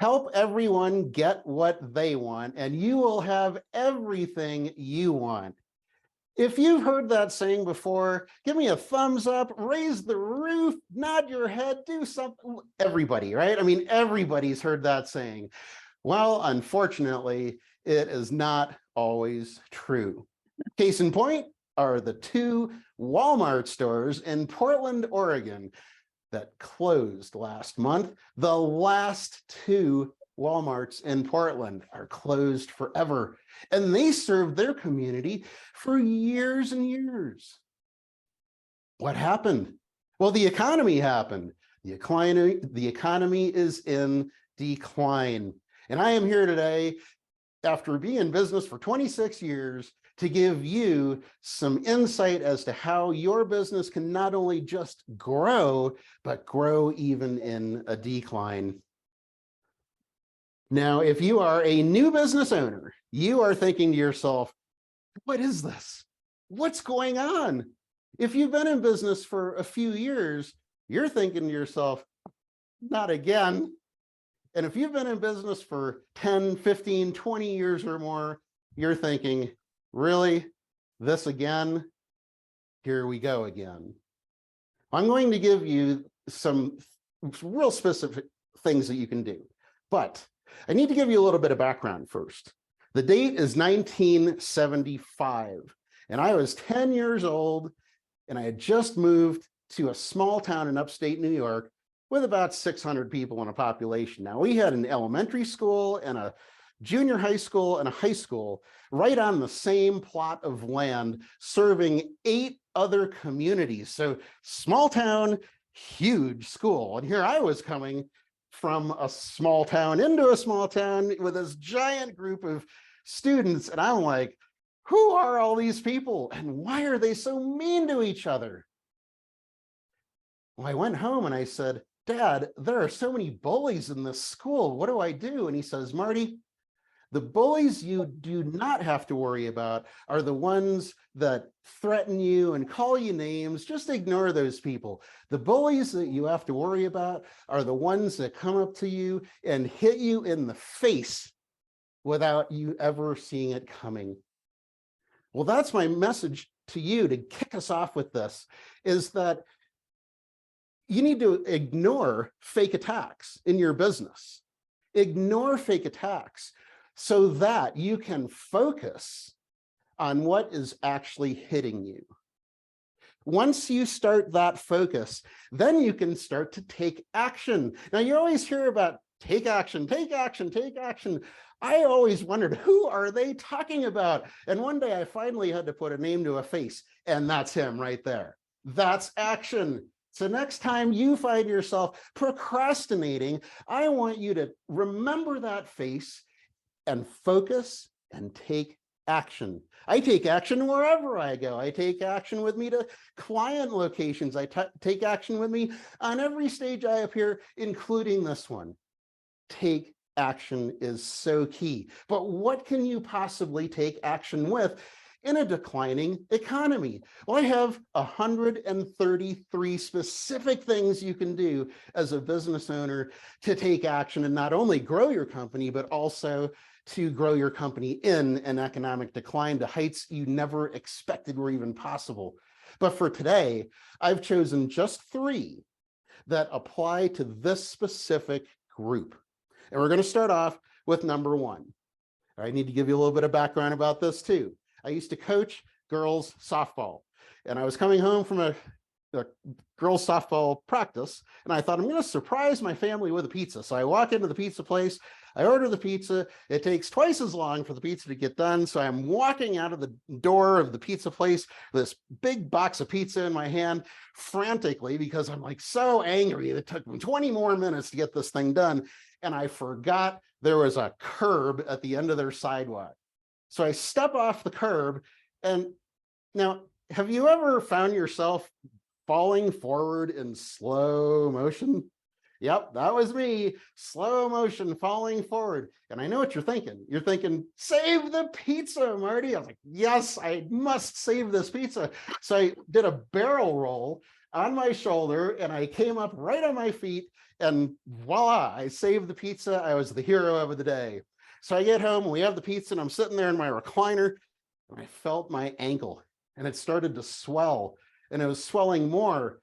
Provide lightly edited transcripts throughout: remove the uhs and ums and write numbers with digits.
Help everyone get what they want, and you will have everything you want. If you've heard that saying before, give me a thumbs up, raise the roof, nod your head, do something. Everybody, right? I mean, everybody's heard that saying. Well, unfortunately, it is not always true. Case in point are the 2 Walmart stores in Portland, Oregon that closed last month. The last 2 Walmarts in Portland are closed forever, and they served their community for years and years. What happened? Well, the economy happened. The economy is in decline. And I am here today, after being in business for 26 years, to give you some insight as to how your business can not only just grow, but grow even in a decline. Now, if you are a new business owner, you are thinking to yourself, what is this? What's going on? If you've been in business for a few years, you're thinking to yourself, not again. And if you've been in business for 10, 15, 20 years or more, you're thinking, really? This again? Here we go again. I'm going to give you some real specific things that you can do, but I need to give you a little bit of background first. The date is 1975, and I was 10 years old, and I had just moved to a small town in upstate New York with about 600 people in a population. Now, we had an elementary school and a junior high school and a high school right on the same plot of land, serving 8 other communities. So small town, huge school. And here I was coming from a small town into a small town with this giant group of students. And I'm like, who are all these people? And why are they so mean to each other? Well, I went home and I said, Dad, there are so many bullies in this school. What do I do? And he says, Marty, the bullies you do not have to worry about are the ones that threaten you and call you names. Just ignore those people. The bullies that you have to worry about are the ones that come up to you and hit you in the face without you ever seeing it coming. Well, that's my message to you to kick us off with this, is that you need to ignore fake attacks in your business. Ignore fake attacks so that you can focus on what is actually hitting you. Once you start that focus, then you can start to take action. Now, you always hear about take action, take action, take action. I always wondered, who are they talking about? And one day I finally had to put a name to a face, and that's him right there. That's action. So next time you find yourself procrastinating, I want you to remember that face and focus and take action. I take action wherever I go. I take action with me to client locations. I take action with me on every stage I appear, including this one. Take action is so key. But what can you possibly take action with in a declining economy? Well, I have 133 specific things you can do as a business owner to take action and not only grow your company, but also to grow your company in an economic decline to heights you never expected were even possible. But for today, I've chosen just 3 that apply to this specific group. And we're going to start off with number 1. I need to give you a little bit of background about this too. I used to coach girls softball, and I was coming home from a girls softball practice, and I thought, I'm going to surprise my family with a pizza. So I walk into the pizza place, I order the pizza. It takes twice as long for the pizza to get done. So I'm walking out of the door of the pizza place with this big box of pizza in my hand, frantically, because I'm like so angry. It took me 20 more minutes to get this thing done. And I forgot there was a curb at the end of their sidewalk. So I step off the curb, and now, have you ever found yourself falling forward in slow motion? Yep, that was me, slow motion, falling forward. And I know what you're thinking. You're thinking, save the pizza, Marty. I was like, yes, I must save this pizza. So I did a barrel roll on my shoulder, and I came up right on my feet, And voila, I saved the pizza. I was the hero of the day. So I get home, we have the pizza, and I'm sitting there in my recliner, and I felt my ankle, and it started to swell, and it was swelling more.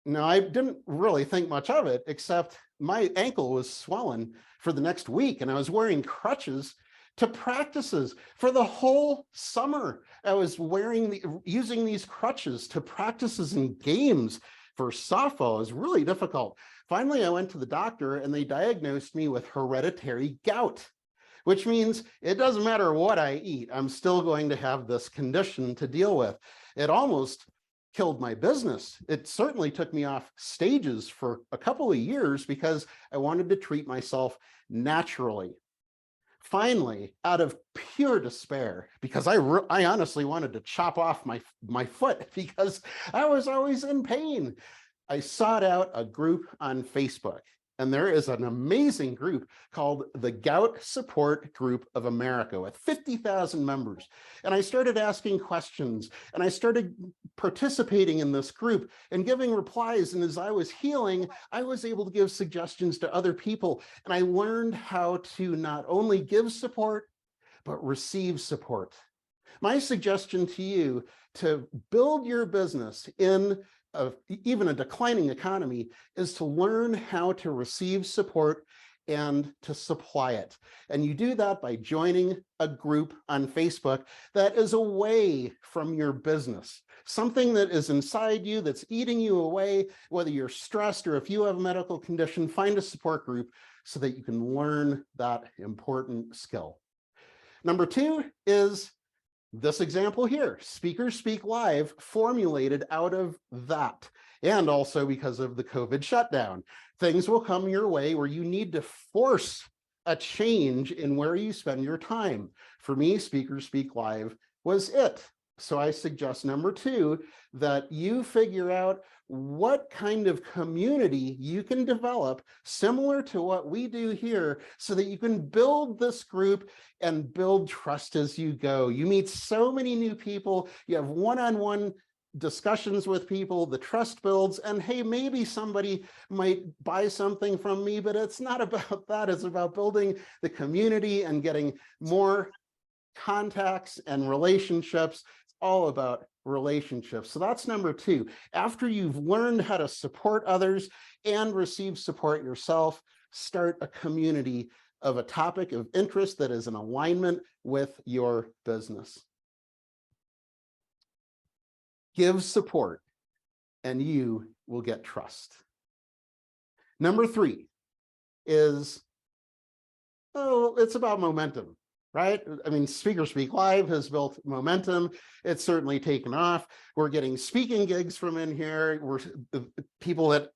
Now, I didn't really think much of it, except my ankle was swollen for the next week, and I was wearing crutches to practices for the whole summer. I was using these crutches to practices and games for softball. It was really difficult. Finally, I went to the doctor, and they diagnosed me with hereditary gout, which means it doesn't matter what I eat, I'm still going to have this condition to deal with. It almost killed my business. It certainly took me off stages for a couple of years because I wanted to treat myself naturally. Finally, out of pure despair, because I honestly wanted to chop off my foot because I was always in pain, I sought out a group on Facebook. And there is an amazing group called the Gout Support Group of America with 50,000 members. And I started asking questions, and I started participating in this group and giving replies. And as I was healing, I was able to give suggestions to other people. And I learned how to not only give support, but receive support. My suggestion to you to build your business in even a declining economy is to learn how to receive support and to supply it. And you do that by joining a group on Facebook that is away from your business, something that is inside you that's eating you away. Whether you're stressed or if you have a medical condition, find a support group so that you can learn that important skill. Number two is this example here. Speakers Speak Live formulated out of that. And also because of the COVID shutdown, things will come your way where you need to force a change in where you spend your time. For me, Speakers Speak Live was it. So I suggest number two, that you figure out what kind of community you can develop similar to what we do here so that you can build this group and build trust as you go. You meet so many new people, you have one-on-one discussions with people, the trust builds, and hey, maybe somebody might buy something from me, but it's not about that. It's about building the community and getting more contacts and relationships. It's all about relationships. So that's number two. After you've learned how to support others and receive support yourself, start a community of a topic of interest that is in alignment with your business. Give support and you will get trust. Number three is, it's about momentum. Right? I mean, Speakers Speak Live has built momentum. It's certainly taken off. We're getting speaking gigs from in here. The people that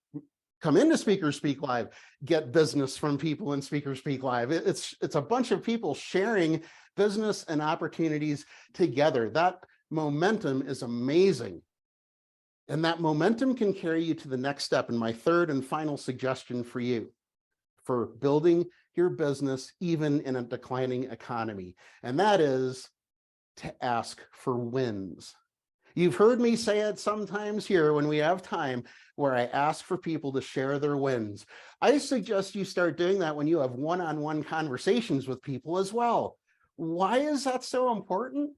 come into Speakers Speak Live get business from people in Speakers Speak Live. It's a bunch of people sharing business and opportunities together. That momentum is amazing. And that momentum can carry you to the next step. And my third and final suggestion for you for building your business even in a declining economy, and that is to ask for wins. You've heard me say it sometimes here when we have time where I ask for people to share their wins. I suggest you start doing that when you have one-on-one conversations with people as well. Why is that so important?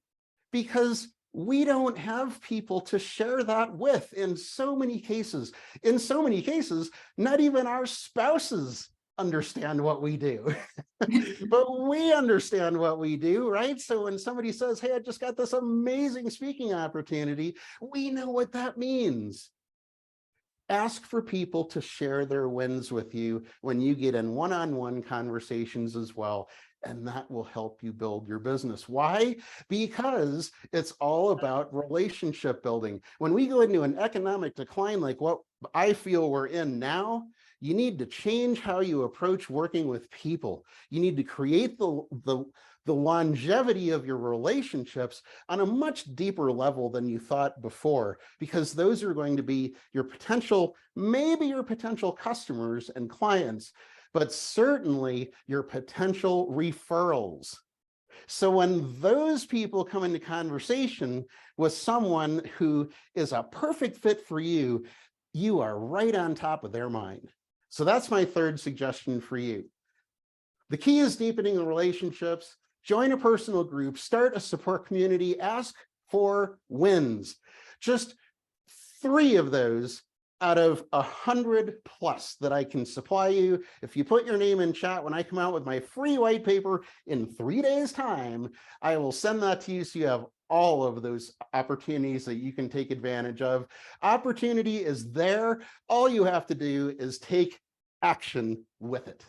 Because we don't have people to share that with in so many cases. In so many cases, not even our spouses understand what we do, but we understand what we do, right? So when somebody says, hey, I just got this amazing speaking opportunity, we know what that means. Ask for people to share their wins with you when you get in one-on-one conversations as well, and that will help you build your business. Why? Because it's all about relationship building. When we go into an economic decline like what I feel we're in now, you need to change how you approach working with people. You need to create the longevity of your relationships on a much deeper level than you thought before, because those are going to be your potential, maybe your potential customers and clients, but certainly your potential referrals. So when those people come into conversation with someone who is a perfect fit for you, you are right on top of their mind. So that's my third suggestion for you. The key is deepening the relationships. Join a personal group, start a support community, ask for wins. Just 3 of those out of 100 plus that I can supply you. If you put your name in chat, when I come out with my free white paper in 3 days' time, I will send that to you so you have all of those opportunities that you can take advantage of. Opportunity is there. All you have to do is take action with it.